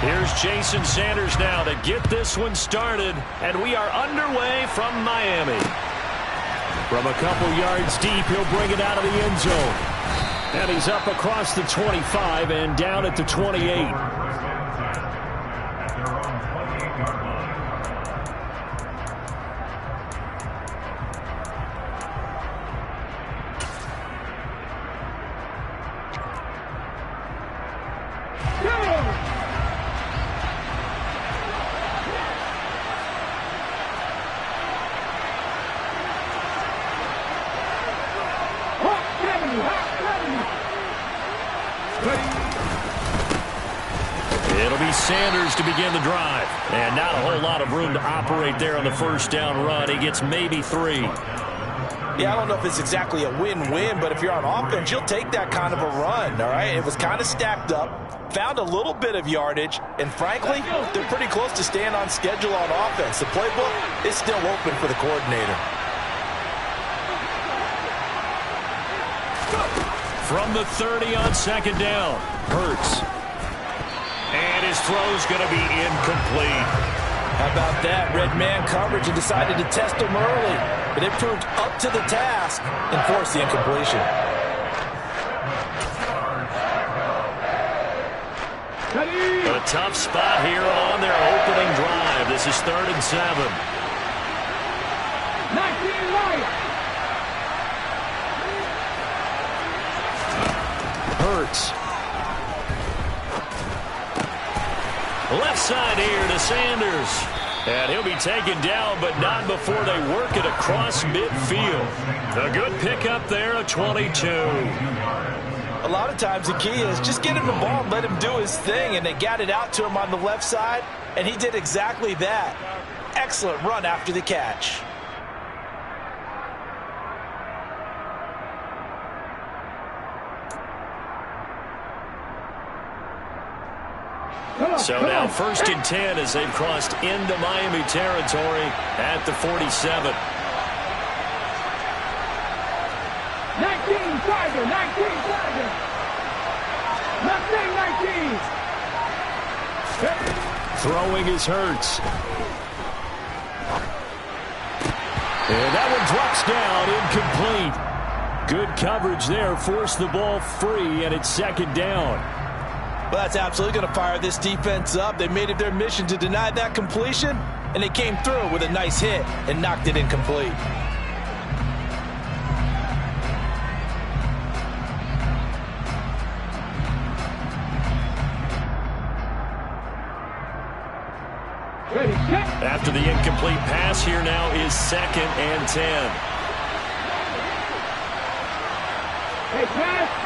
Here's Jason Sanders now to get this one started, and we are underway from Miami. From a couple yards deep, he'll bring it out of the end zone. And he's up across the 25 and down at the 28. It'll be Sanders to begin the drive. And not a whole lot of room to operate there on the first down run. He gets maybe 3. Yeah, I don't know if it's exactly a win-win, but if you're on offense, you'll take that kind of a run, all right? It was kind of stacked up, found a little bit of yardage, and frankly, they're pretty close to staying on schedule on offense. The playbook is still open for the coordinator. From the 30 on second down, Hurts. And his throw's going to be incomplete. How about that? Red man coverage and decided to test him early. But it proved up to the task and forced the incompletion. A tough spot here on their opening drive. This is 3rd and 7. 19 right. Hurts. Left side here to Sanders. And he'll be taken down, but not before they work it across midfield. A good pickup there, a 22. A lot of times the key is just get him the ball and let him do his thing, and they got it out to him on the left side, and he did exactly that. Excellent run after the catch. So now 1st and 10 as they've crossed into Miami territory at the 47. 19 Tiger, 19 Tiger. 19. Throwing is Hurts. And that one drops down, incomplete. Good coverage there, forced the ball free, and it's 2nd down. Well, that's absolutely going to fire this defense up. They made it their mission to deny that completion, and they came through with a nice hit and knocked it incomplete. After the incomplete pass, here now is 2nd and 10. Hey, pass.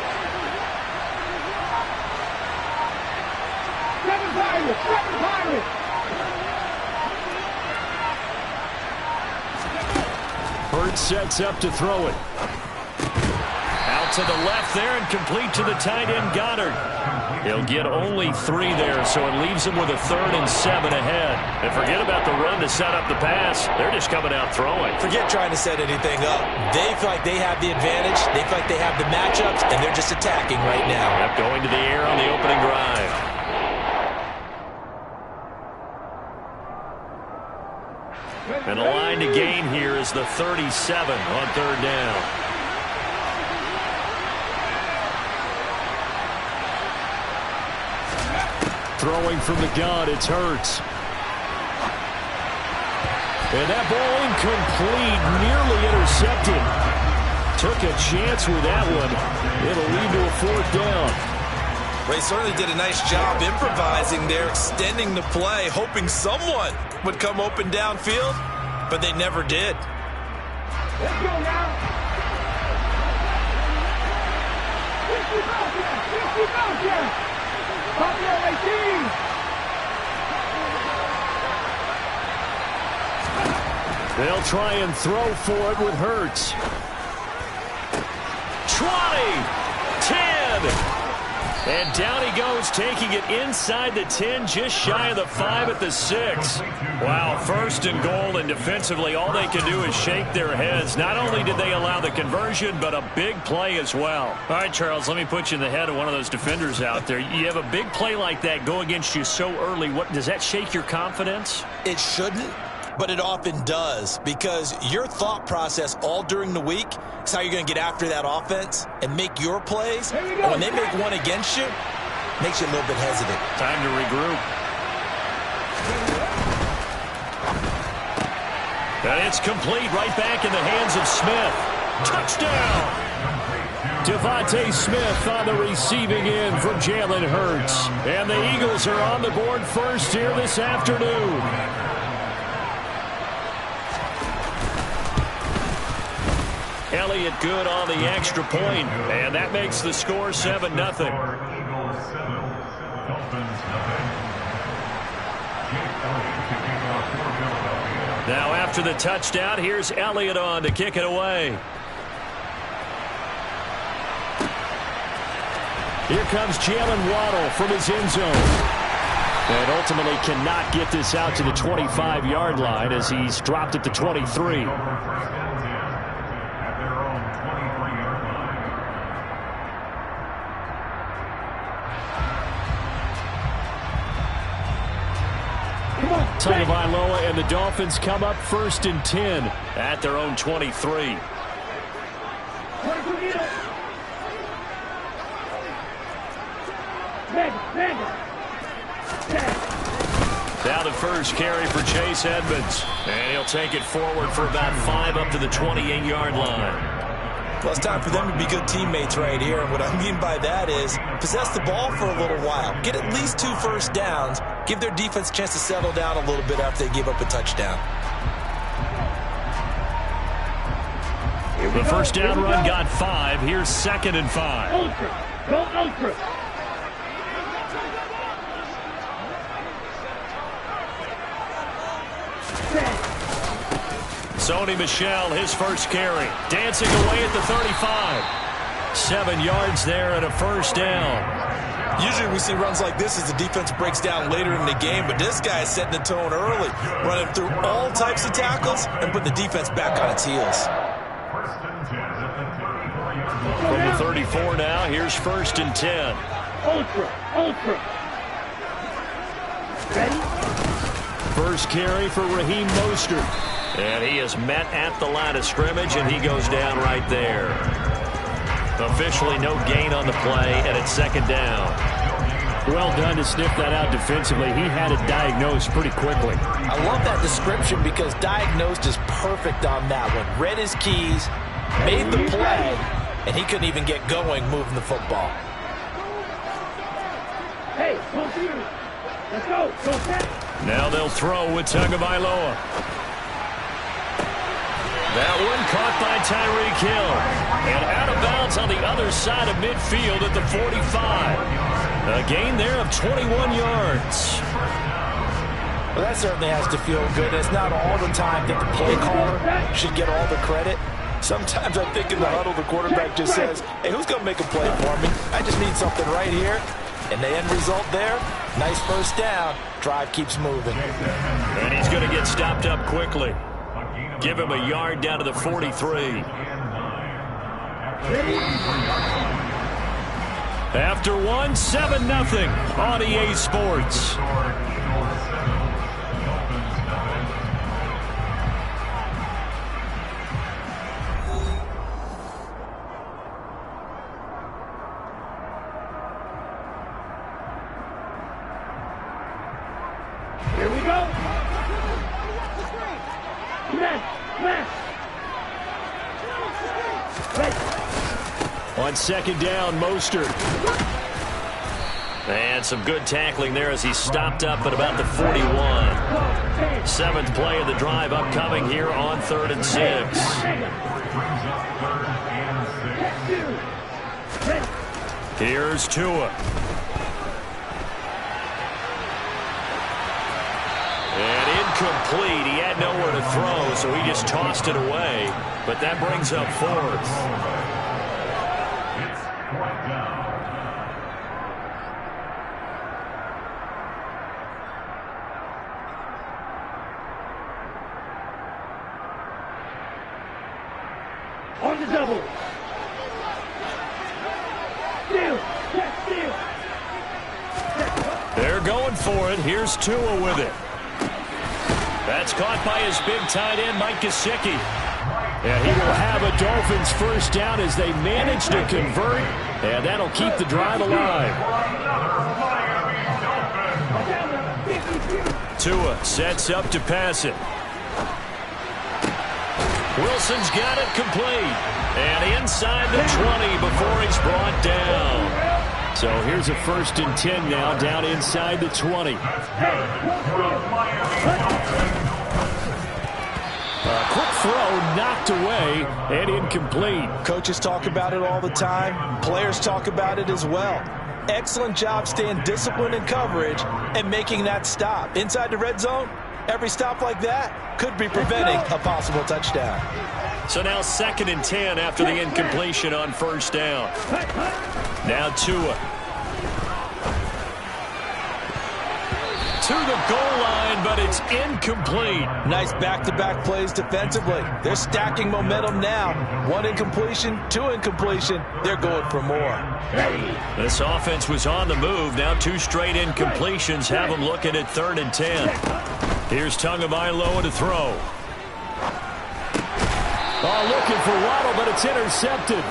7 Pirates, 7 Pirates. Hurts sets up to throw it. Out to the left there and complete to the tight end Goddard. He'll get only 3 there, so it leaves him with a 3rd and 7 ahead. And forget about the run to set up the pass. They're just coming out throwing. Forget trying to set anything up. They feel like they have the advantage. They feel like they have the matchups, and they're just attacking right now. Yep, going to the air on the opening drive. And the line to gain here is the 37 on 3rd down. Throwing from the gun, it's Hurts. And that ball incomplete, nearly intercepted. Took a chance with that one. It'll lead to a 4th down. They certainly did a nice job improvising there, extending the play, hoping someone would come open downfield, but they never did. Let's go now. 50 Belcher. Popular 18. They'll try and throw for it with Hurts. 20, 10. And down he goes, taking it inside the 10, just shy of the 5 at the 6. Wow, first and goal, and defensively, all they can do is shake their heads. Not only did they allow the conversion, but a big play as well. All right, Charles, let me put you in the head of one of those defenders out there. You have a big play like that go against you so early. What does that shake your confidence? It shouldn't, but it often does, because your thought process all during the week is how you're going to get after that offense and make your plays. And when they make one against you, it makes you a little bit hesitant. Time to regroup. And it's complete, right back in the hands of Smith. Touchdown! Devontae Smith on the receiving end from Jalen Hurts. And the Eagles are on the board first here this afternoon. Elliott good on the extra point, and that makes the score 7-0. Now after the touchdown, here's Elliott on to kick it away. Here comes Jalen Waddle from his end zone. And ultimately cannot get this out to the 25-yard line as he's dropped at the 23. Tagovailoa and the Dolphins come up 1st and 10 at their own 23. Now the first carry for Chase Edmonds. And he'll take it forward for about 5 up to the 28-yard line. Well, it's time for them to be good teammates right here. And what I mean by that is possess the ball for a little while. Get at least 2 first downs. Give their defense a chance to settle down a little bit after they give up a touchdown. The first down run got 5. Here's 2nd and 5. Ultra. Go ultra. Sony Michel, his first carry. Dancing away at the 35. 7 yards there and a first down. Usually we see runs like this as the defense breaks down later in the game, but this guy is setting the tone early, running through all types of tackles and putting the defense back on its heels. From the 34 now, here's 1st and 10. Ultra. Ready? First carry for Raheem Mostert. And he is met at the line of scrimmage, and he goes down right there. Officially no gain on the play, and it's 2nd down. Well done to sniff that out defensively. He had it diagnosed pretty quickly. I love that description because diagnosed is perfect on that one. Read his keys, made the play, and he couldn't even get going moving the football. Hey, both of you. Let's go. Go set. Now they'll throw with Tagovailoa. That one caught by Tyreek Hill. And out of bounds on the other side of midfield at the 45. A gain there of 21 yards. Well, that certainly has to feel good. It's not all the time that the play caller should get all the credit. Sometimes I think in the huddle, the quarterback just says, hey, who's going to make a play for me? I just need something right here. And the end result there, nice first down. Drive keeps moving. And he's going to get stopped up quickly. Give him a yard down to the 43. After one, 7-0 on EA Sports. Here we go. Smash. On 2nd down, Mostert. And some good tackling there as he stopped up at about the 41. 7th play of the drive upcoming here on 3rd and 6. Here's Tua. And incomplete. He had nowhere to throw, so he just tossed it away. But that brings up 4th. for it. Here's Tua with it. That's caught by his big tight end, Mike Gesicki. And he will have a Dolphins first down as they manage to convert, and that'll keep the drive alive. Tua sets up to pass it. Wilson's got it complete. And inside the 20 before he's brought down. So here's a 1st and 10 now, down inside the 20. A quick throw knocked away and incomplete. Coaches talk about it all the time. Players talk about it as well. Excellent job staying disciplined in coverage and making that stop. Inside the red zone, every stop like that could be preventing a possible touchdown. So now 2nd and 10 after the incompletion on 1st down. Now Tua. To the goal line, but it's incomplete. Nice back-to-back plays defensively. They're stacking momentum now. 1 incompletion, 2 incompletion. They're going for more. This offense was on the move. Now 2 straight incompletions have them looking at 3rd and 10. Here's Tagovailoa to throw. Oh, looking for Waddle, but it's intercepted.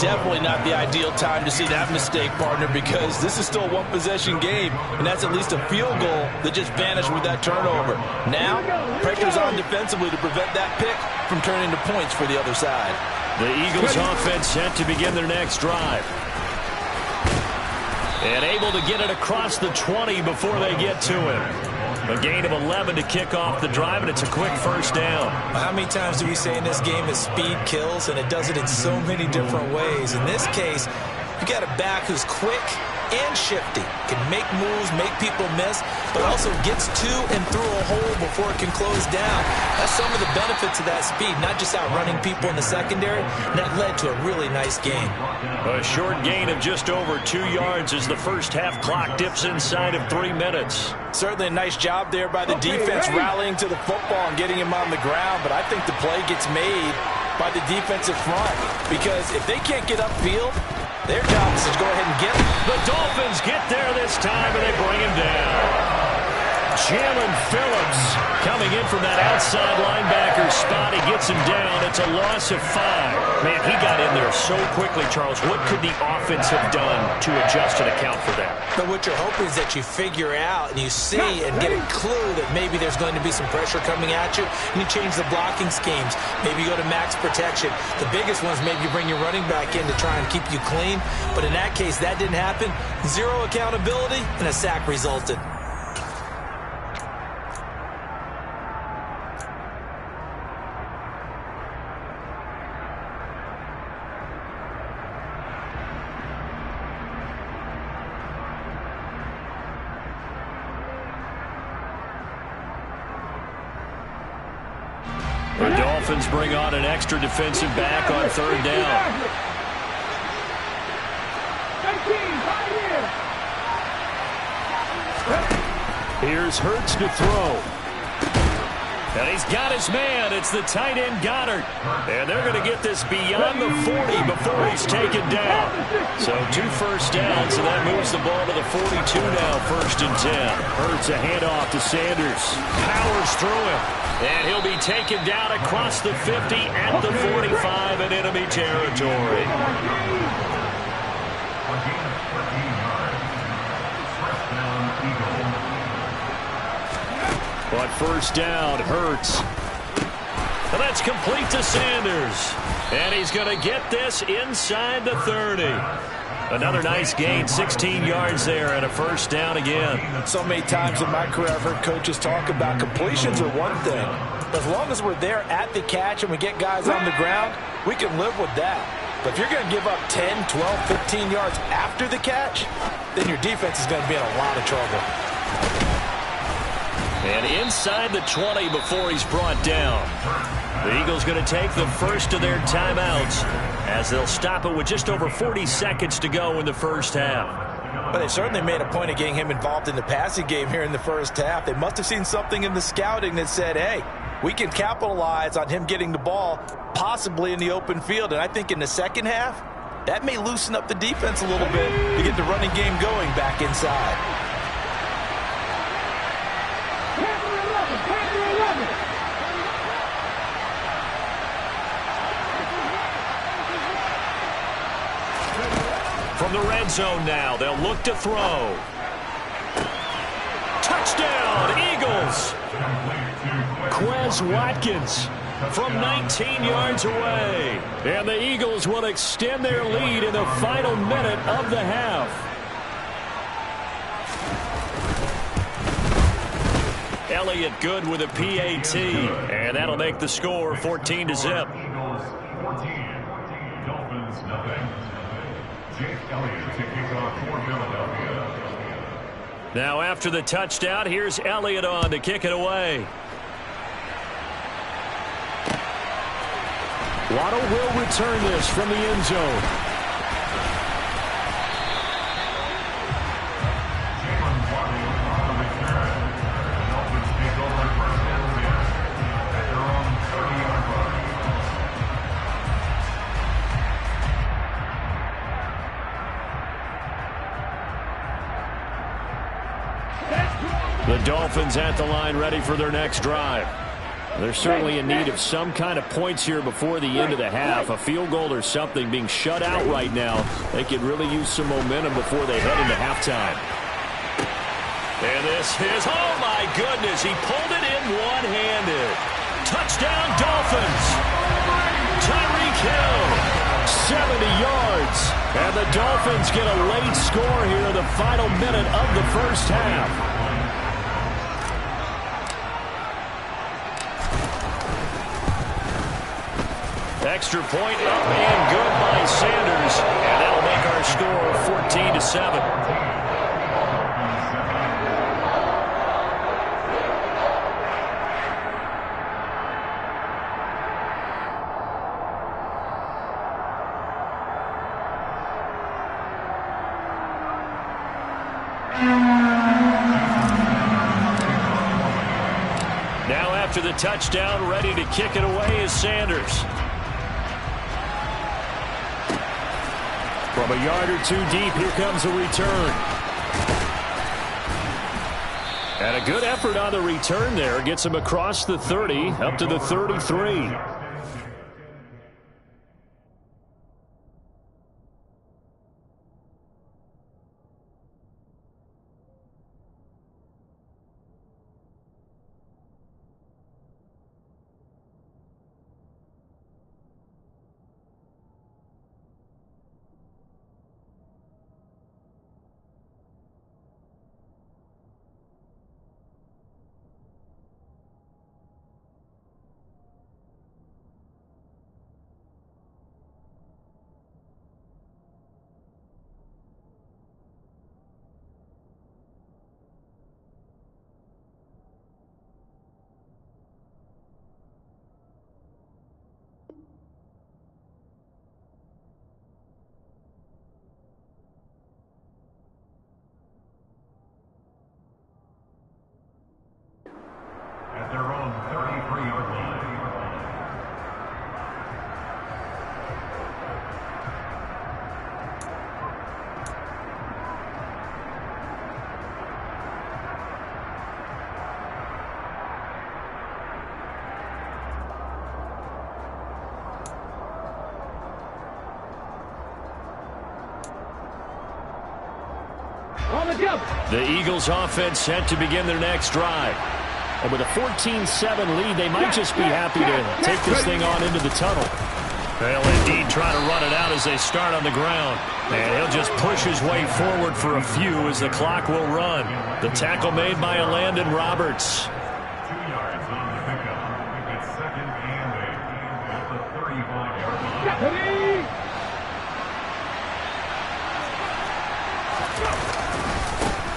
Definitely not the ideal time to see that mistake, partner, because this is still a one-possession game, and that's at least a field goal that just vanished with that turnover. Now, pressure's on defensively to prevent that pick from turning into points for the other side. The Eagles offense set to begin their next drive. And able to get it across the 20 before they get to him. A gain of 11 to kick off the drive, and it's a quick 1st down. How many times do we say in this game that speed kills, and it does it in so many different ways? In this case, you got a back who's quick and shifty, can make moves, make people miss, but also gets to and through a hole before it can close down. That's some of the benefits of that speed, not just outrunning people in the secondary, and that led to a really nice game. A short gain of just over 2 yards as the first half clock dips inside of 3 minutes. Certainly a nice job there by the defense rallying to the football and getting him on the ground, but I think the play gets made by the defensive front, because if they can't get upfield, their job is to go ahead and get him. The Dolphins get there this time, and they bring him down. Jalen Phillips coming in from that outside linebacker spot. He gets him down. It's a loss of 5. Man, he got in there so quickly, Charles. What could the offense have done to adjust and account for that? But what you're hoping is that you figure out and you see and get a clue that maybe there's going to be some pressure coming at you, and you change the blocking schemes. Maybe you go to max protection. The biggest ones, maybe you bring your running back in to try and keep you clean. But in that case, that didn't happen. 0 accountability, and a sack resulted. The Dolphins bring on an extra defensive back on 3rd down. Here's Hurts to throw. And he's got his man. It's the tight end Goddard. And they're going to get this beyond the 40 before he's taken down. So 2 first downs, and that moves the ball to the 42 now, 1st and 10. Hurts a handoff to Sanders. Powers through him. And he'll be taken down across the 50 at the 45 in enemy territory. But 1st down, Hurts. And that's complete to Sanders. And he's going to get this inside the 30. Another nice gain, 16 yards there, and a 1st down again. So many times in my career I've heard coaches talk about completions are one thing. But as long as we're there at the catch and we get guys on the ground, we can live with that. But if you're going to give up 10, 12, 15 yards after the catch, then your defense is going to be in a lot of trouble. And inside the 20 before he's brought down. The Eagles going to take the first of their timeouts as they'll stop it with just over 40 seconds to go in the first half. But they certainly made a point of getting him involved in the passing game here in the first half. They must have seen something in the scouting that said, hey, we can capitalize on him getting the ball possibly in the open field. And I think in the second half, That may loosen up the defense a little bit to get the running game going back inside. From the red zone now, they'll look to throw. Touchdown, Eagles! Quez Watkins from 19 yards away. And the Eagles will extend their lead in the final minute of the half. Elliott good with a PAT. And that'll make the score 14-0. Now after the touchdown, here's Elliott on to kick it away. Waddle will return this from the end zone. The Dolphins at the line ready for their next drive. They're certainly in need of some kind of points here before the end of the half. A field goal or something. Being shut out right now, they could really use some momentum before they head into halftime. And this is, oh my goodness, he pulled it in one-handed. Touchdown Dolphins. Tyreek Hill, 70 yards. And the Dolphins get a late score here in the final minute of the first half. Extra point up and good by Sanders. And that'll make our score 14-7. Now after the touchdown, ready to kick it away is Sanders. From a yard or two deep, here comes a return. And a good effort on the return there. Gets him across the 30, up to the 33. At their own 33-yard line. The Eagles offense set to begin their next drive. And with a 14-7 lead, they might just be happy to take this thing on into the tunnel. They'll indeed try to run it out as they start on the ground. And he'll just push his way forward for a few as the clock will run. The tackle made by Landon Roberts. 2 yards on the pickup. It's second and 8 at the 35-yard line.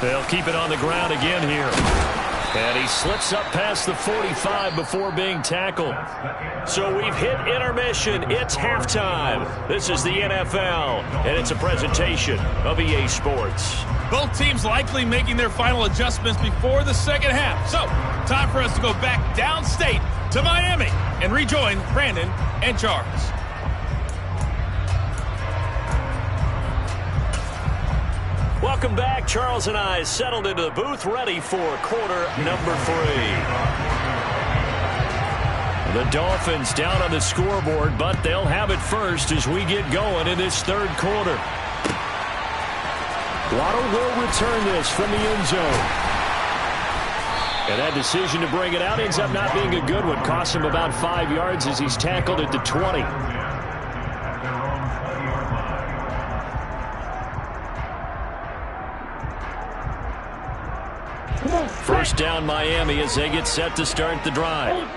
They'll keep it on the ground again here. And he slips up past the 45 before being tackled. So we've hit intermission. It's halftime. This is the NFL, and it's a presentation of EA Sports. Both teams likely making their final adjustments before the second half. So, time for us to go back downstate to Miami and rejoin Brandon and Charles. Welcome back. Charles and I settled into the booth, ready for quarter number 3. The Dolphins down on the scoreboard, but they'll have it first as we get going in this third quarter. Waddle will return this from the end zone. And that decision to bring it out ends up not being a good one. Costs him about 5 yards as he's tackled at the 20. First down Miami as they get set to start the drive.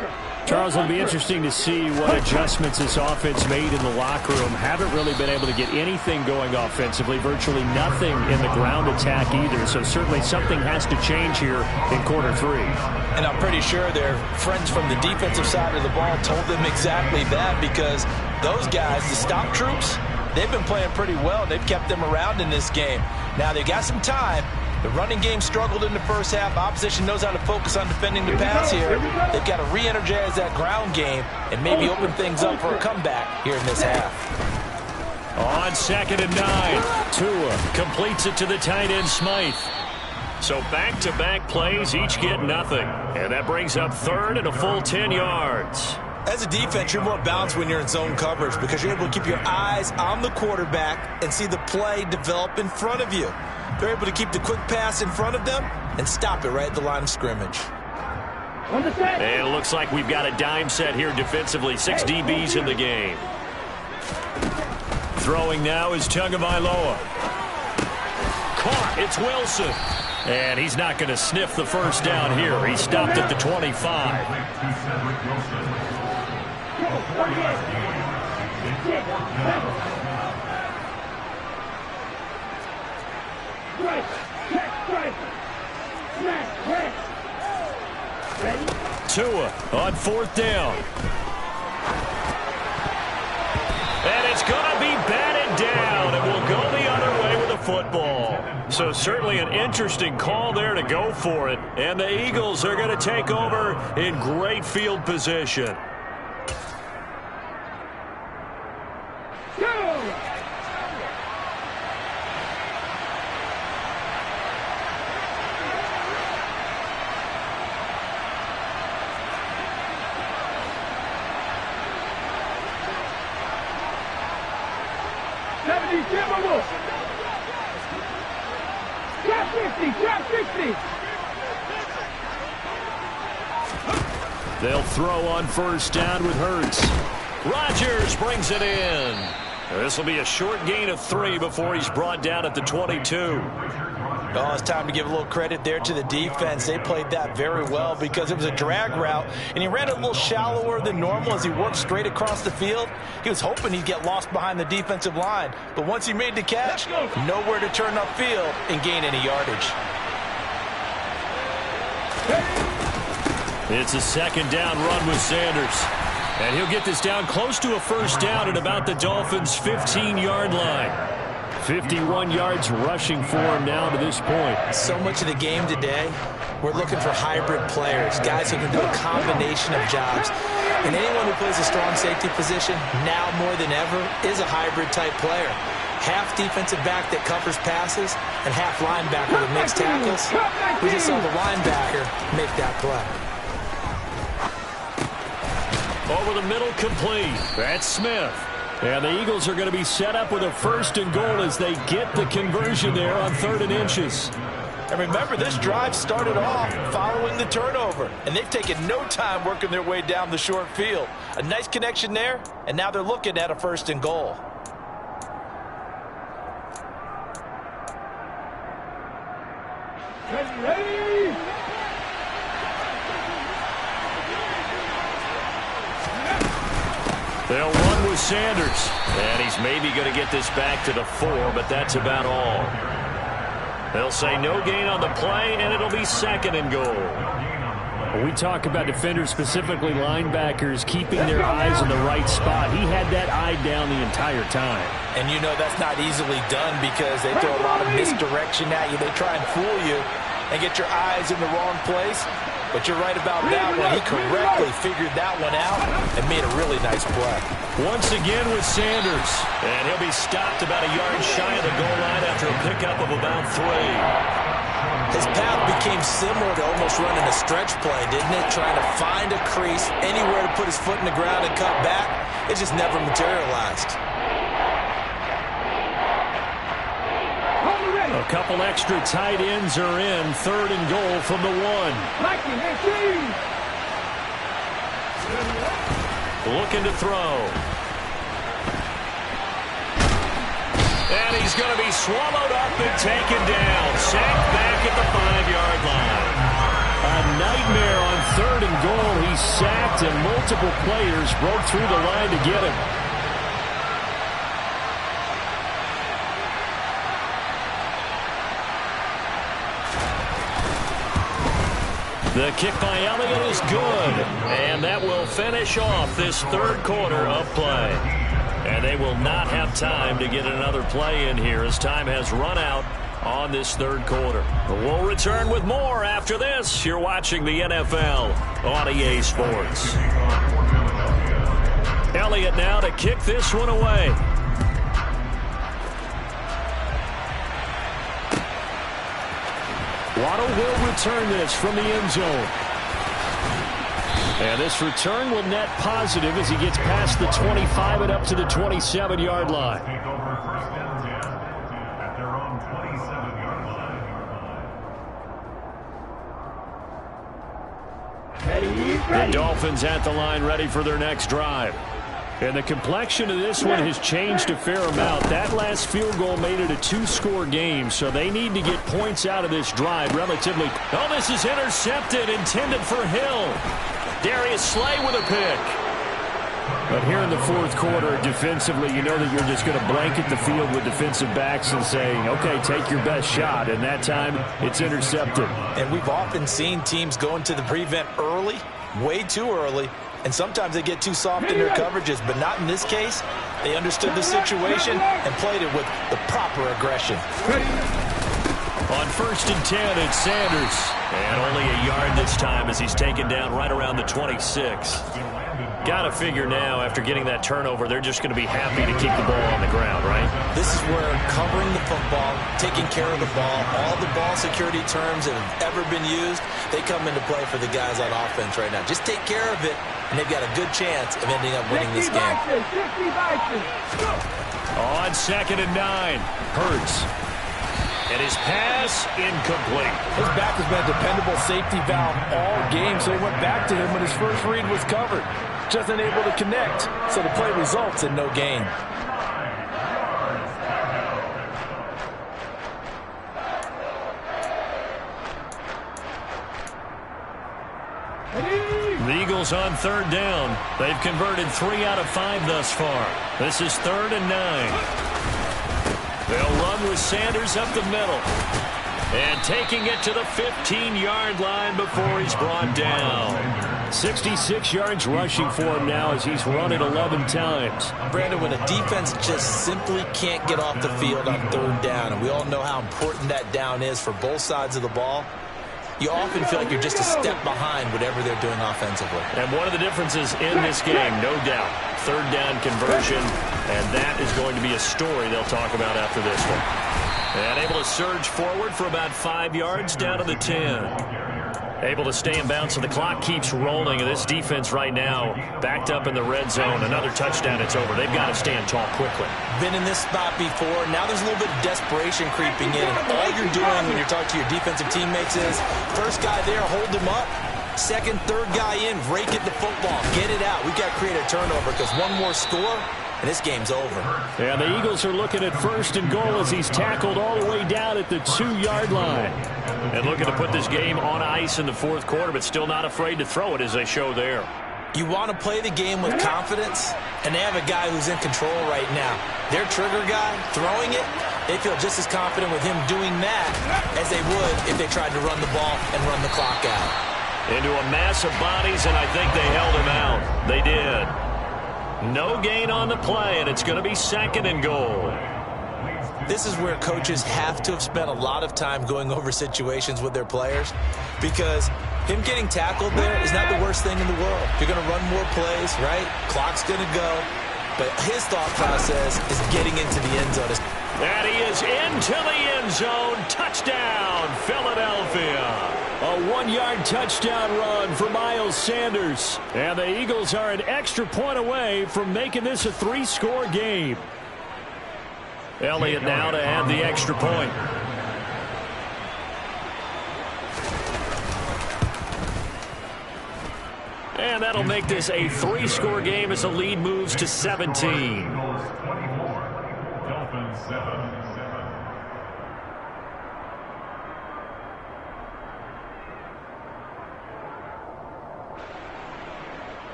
Charles, it'll be interesting to see what adjustments this offense made in the locker room. Haven't really been able to get anything going offensively, virtually nothing in the ground attack either. So certainly something has to change here in quarter 3. And I'm pretty sure their friends from the defensive side of the ball told them exactly that, because those guys, the stop troops, they've been playing pretty well. They've kept them around in this game. Now they've got some time. The running game struggled in the first half. Opposition knows how to focus on defending the pass here. They've got to re-energize that ground game and maybe open things up for a comeback here in this half. On 2nd and 9, Tua completes it to the tight end Smythe. So back-to-back plays, each get nothing. And that brings up 3rd and a full 10 yards. As a defense, you're more balanced when you're in zone coverage because you're able to keep your eyes on the quarterback and see the play develop in front of you. They're able to keep the quick pass in front of them and stop it right at the line of scrimmage. And it looks like we've got a dime set here defensively. 6 DBs in the game. Throwing now is Tagovailoa. Caught. It's Wilson. And he's not going to sniff the first down here. He stopped at the 25. Tua on 4th down. And it's going to be batted down, and we'll go the other way with the football. So certainly an interesting call there to go for it. And the Eagles are going to take over in great field position. They'll throw on 1st down with Hurts. Rodgers brings it in. This will be a short gain of 3 before he's brought down at the 22. Oh, it's time to give a little credit there to the defense. They played that very well because it was a drag route, and he ran a little shallower than normal as he worked straight across the field. He was hoping he'd get lost behind the defensive line, but once he made the catch, nowhere to turn upfield and gain any yardage. It's a 2nd down run with Sanders. And he'll get this down close to a 1st down at about the Dolphins' 15-yard line. 51 yards rushing for him now to this point. So much of the game today, we're looking for hybrid players, guys who can do a combination of jobs. And anyone who plays a strong safety position, now more than ever, is a hybrid-type player. Half defensive back that covers passes and half linebacker that makes tackles. We just saw the linebacker make that play. Over the middle, complete. That's Smith. And the Eagles are going to be set up with a 1st and goal as they get the conversion there on 3rd and inches. And remember, this drive started off following the turnover, and they've taken no time working their way down the short field. A nice connection there, and now they're looking at a 1st and goal. Ready? They'll run with Sanders. And he's maybe going to get this back to the 4, but that's about all. They'll say no gain on the play, and it'll be 2nd and goal. When we talk about defenders, specifically linebackers, keeping their eyes in the right spot, he had that eye down the entire time. And you know that's not easily done because they throw a lot of misdirection at you. They try and fool you. and get your eyes in the wrong place. But you're right about that one. He correctly figured that one out and made a really nice play. Once again with Sanders. And he'll be stopped about a yard shy of the goal line after a pickup of about 3. His path became similar to almost running a stretch play, didn't it? Trying to find a crease, anywhere to put his foot in the ground and cut back. It just never materialized. A couple extra tight ends are in. 3rd and goal from the 1. Looking to throw. And he's going to be swallowed up and taken down. Sacked back at the 5-yard line. A nightmare on 3rd and goal. He's sacked and multiple players broke through the line to get him. The kick by Elliott is good. And that will finish off this 3rd quarter of play. And they will not have time to get another play in here as time has run out on this 3rd quarter. We'll return with more after this. You're watching the NFL on EA Sports. Elliott now to kick this one away. Waddle will return this from the end zone. And this return will net positive as he gets past the 25 and up to the 27-yard line. Take over 1st and 10 at their own 27-yard line. The Dolphins at the line ready for their next drive. And the complexion of this one has changed a fair amount. That last field goal made it a 2-score game, so they need to get points out of this drive relatively. Oh, this is intercepted, intended for Hill. Darius Slay with a pick. But here in the 4th quarter, defensively, you know that you're just going to blanket the field with defensive backs and say, okay, take your best shot. And that time, it's intercepted. And we've often seen teams go into the prevent early, way too early, and sometimes they get too soft in their coverages, but not in this case. They understood the situation and played it with the proper aggression. On 1st and 10, it's Sanders. And only a yard this time as he's taken down right around the 26. Got to figure now, after getting that turnover, they're just going to be happy to keep the ball on the ground, right? This is where covering the football, taking care of the ball, all the ball security terms that have ever been used, they come into play for the guys on offense right now. Just take care of it, and they've got a good chance of ending up winning this game. On 2nd and 9, Hurts. And his pass incomplete. His back has been a dependable safety valve all game, so he went back to him when his first read was covered. Just unable to connect, so the play results in no gain. The Eagles on 3rd down. They've converted 3 out of 5 thus far. This is 3rd and 9. They'll run with Sanders up the middle. And taking it to the 15-yard line before he's brought down. 66 yards rushing for him now as he's run it 11 times. Brandon, when a defense just simply can't get off the field on 3rd down, and we all know how important that down is for both sides of the ball, you often feel like you're just a step behind whatever they're doing offensively. And one of the differences in this game, no doubt, 3rd down conversion, and that is going to be a story they'll talk about after this one. And able to surge forward for about 5 yards down to the 10. Able to stay in bounds, so the clock keeps rolling. And this defense right now backed up in the red zone. Another touchdown, it's over. They've got to stand tall quickly. Been in this spot before. Now there's a little bit of desperation creeping in. And all you're doing when you're talking to your defensive teammates is, first guy there, hold him up. Second, third guy in, rake it the football. Get it out. We've got to create a turnover because one more score, and this game's over. Yeah, the Eagles are looking at 1st and goal as he's tackled all the way down at the 2-yard line. And looking to put this game on ice in the 4th quarter, but still not afraid to throw it as they show there. You want to play the game with confidence, and they have a guy who's in control right now. Their trigger guy, throwing it, they feel just as confident with him doing that as they would if they tried to run the ball and run the clock out. Into a mass of bodies, and I think they held him out. They did. No gain on the play, and it's going to be 2nd and goal. This is where coaches have to have spent a lot of time going over situations with their players, because him getting tackled there is not the worst thing in the world. You're going to run more plays, right? Clock's going to go. But his thought process is getting into the end zone. And he is into the end zone. Touchdown, Philadelphia. A 1-yard touchdown run for Miles Sanders. And the Eagles are an extra point away from making this a 3-score game. Elliott now to add the extra point. And that'll make this a 3-score game as the lead moves to 17. Eagles 24, Dolphins 7.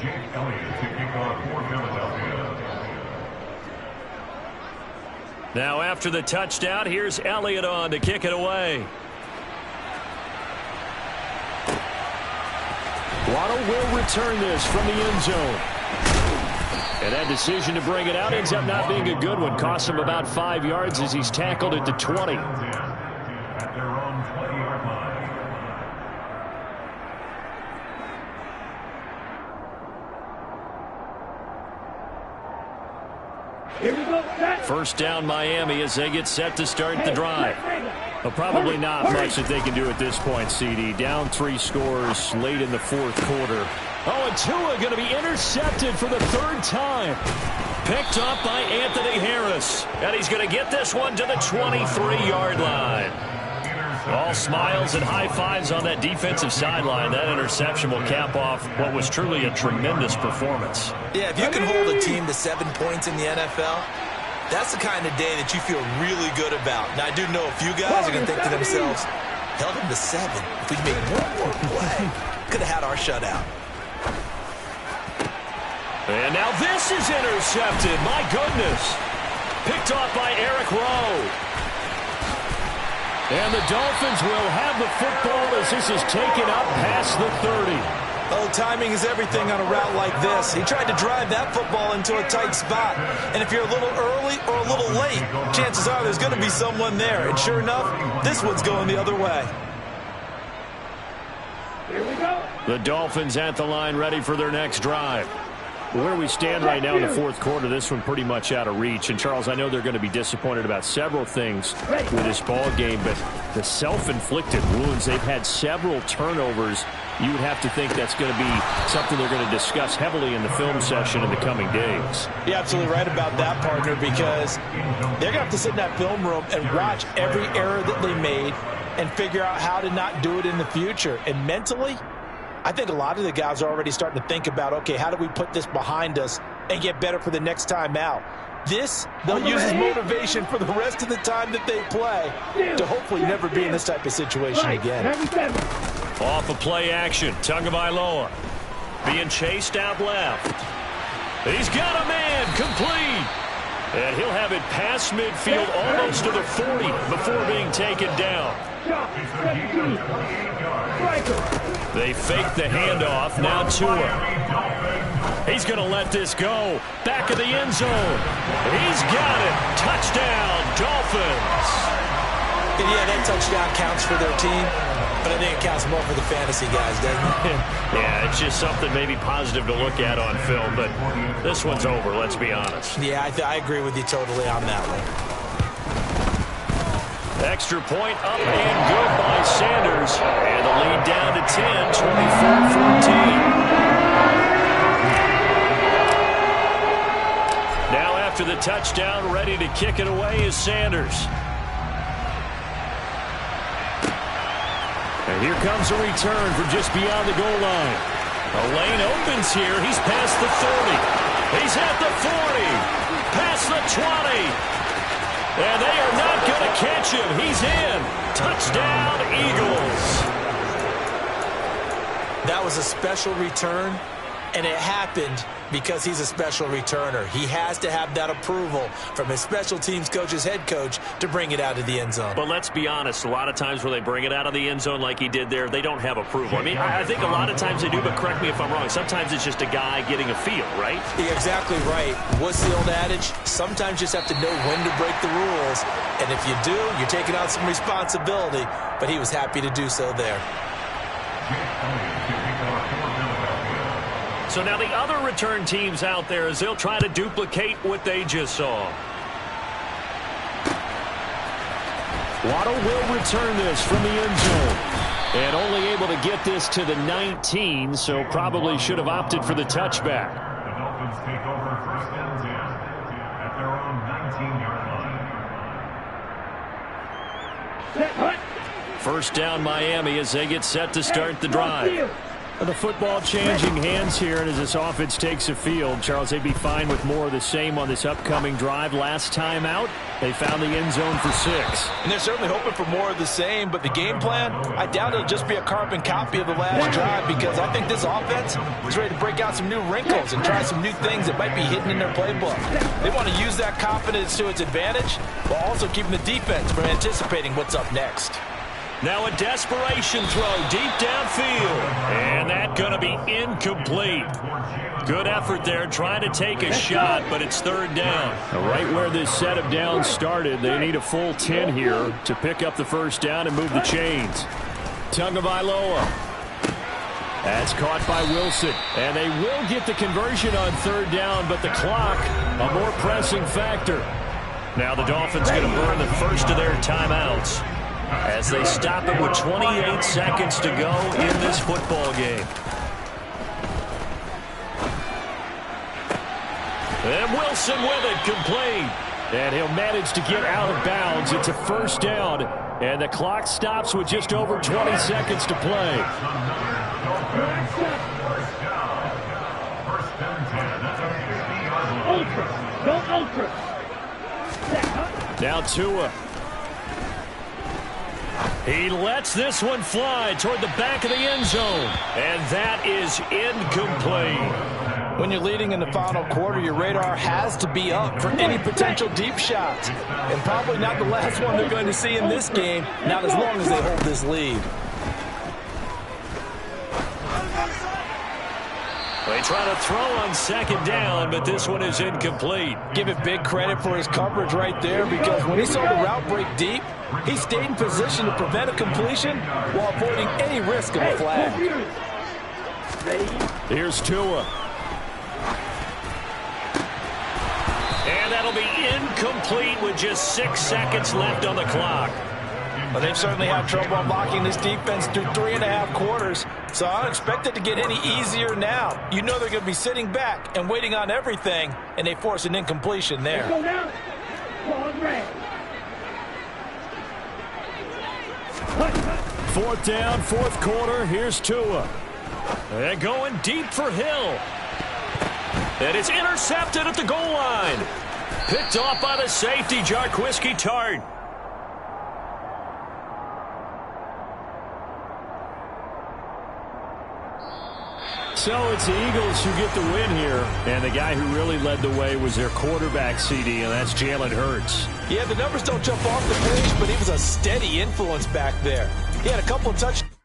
Jake Elliott to kick off for Philadelphia. Now after the touchdown, here's Elliott on to kick it away. Waddle will return this from the end zone. And that decision to bring it out ends up not being a good one. Costs him about 5 yards as he's tackled at the 20. At their own 20-yard line. First down Miami as they get set to start the drive. Well, probably not much that they can do at this point, CD. Down 3 scores late in the fourth quarter. Oh, and Tua going to be intercepted for the 3rd time. Picked up by Anthony Harris. And he's going to get this one to the 23-yard line. All smiles and high fives on that defensive sideline. That interception will cap off what was truly a tremendous performance. Yeah, if you can hold a team to 7 points in the NFL, that's the kind of day that you feel really good about. Now, I do know a few guys are going to think to themselves, held them to 7. If we made one more play, could have had our shutout. And now this is intercepted. My goodness. Picked off by Eric Rowe. And the Dolphins will have the football as this is taken up past the 30. Oh, timing is everything on a route like this. He tried to drive that football into a tight spot. And if you're a little early or a little late, chances are there's going to be someone there. And sure enough, this one's going the other way. Here we go. The Dolphins at the line ready for their next drive. Where we stand right now in the fourth quarter, this one pretty much out of reach. And, Charles, I know they're going to be disappointed about several things with this ball game, but the self-inflicted wounds, they've had several turnovers. You would have to think that's going to be something they're going to discuss heavily in the film session in the coming days. You're absolutely right about that, partner, because they're going to have to sit in that film room and watch every error that they made and figure out how to not do it in the future. And mentally, I think a lot of the guys are already starting to think about, okay, how do we put this behind us and get better for the next time out? This, they'll use as motivation for the rest of the time that they play to hopefully never be in this type of situation again. Off of play action, Tagovailoa being chased out left. He's got a man, complete. And he'll have it past midfield almost to the 40 before being taken down. They fake the handoff. Now Tua. He's going to let this go. Back of the end zone. He's got it. Touchdown, Dolphins. And yeah, that touchdown counts for their team, but I think it counts more for the fantasy guys, doesn't it? Yeah, it's just something maybe positive to look at on film, but this one's over, let's be honest. Yeah, I agree with you totally on that one. Extra point up and good by Sanders. And the lead down to 10, 24-14. Now after the touchdown, ready to kick it away is Sanders. And here comes a return from just beyond the goal line. A lane opens here. He's past the 30. He's at the 40. Past the 20. And they are not going to catch him. He's in. Touchdown, Eagles. That was a special return, And it happened because he's a special returner. He has to have that approval from his special teams coach's head coach to bring it out of the end zone. But let's be honest, a lot of times when they bring it out of the end zone like he did there, they don't have approval. I mean, I think a lot of times they do, but correct me if I'm wrong. Sometimes it's just a guy getting a feel, right? You're exactly right. What's the old adage? Sometimes you just have to know when to break the rules. And if you do, you're taking on some responsibility. But he was happy to do so there. So now the other return teams out there as they'll try to duplicate what they just saw. Waddle will return this from the end zone. And only able to get this to the 19, so probably should have opted for the touchback. The Dolphins take over first and 10 at their own 19-yard line. First down Miami as they get set to start the drive. The football changing hands here, and as this offense takes a field, Charles, they'd be fine with more of the same on this upcoming drive. Last time out, they found the end zone for 6. And they're certainly hoping for more of the same, but the game plan, I doubt it'll just be a carbon copy of the last drive, because I think this offense is ready to break out some new wrinkles and try some new things that might be hidden in their playbook. They want to use that confidence to its advantage, while also keeping the defense from anticipating what's up next. Now a desperation throw deep downfield. And that's going to be incomplete. Good effort there trying to take a shot, but it's third down. Right where this set of downs started, they need a full 10 here to pick up the first down and move the chains. Tagovailoa. That's caught by Wilson. And they will get the conversion on third down, but the clock, a more pressing factor. Now the Dolphins going to burn the first of their timeouts as they stop it with 28 seconds to go in this football game. And Wilson with it, complete. And he'll manage to get out of bounds. It's a first down, and the clock stops with just over 20 seconds to play. Now Tua. He lets this one fly toward the back of the end zone. And that is incomplete. When you're leading in the final quarter, your radar has to be up for any potential deep shots. And probably not the last one they're going to see in this game, not as long as they hold this lead. They try to throw on second down, but this one is incomplete. Give it big credit for his coverage right there, because when he saw the route break deep, he stayed in position to prevent a completion while avoiding any risk of a flag. Here's Tua. And that'll be incomplete with just 6 seconds left on the clock. Well, they've certainly had trouble unlocking this defense through 3.5 quarters, so I don't expect it to get any easier now. You know they're going to be sitting back and waiting on everything, and they force an incompletion there. Fourth down, fourth quarter. Here's Tua. They're going deep for Hill. And it's intercepted at the goal line. Picked off by the safety, Jarquiski Tart. So it's the Eagles who get the win here. And the guy who really led the way was their quarterback, CD, and that's Jalen Hurts. Yeah, the numbers don't jump off the page, but he was a steady influence back there. He had a couple of touchdowns.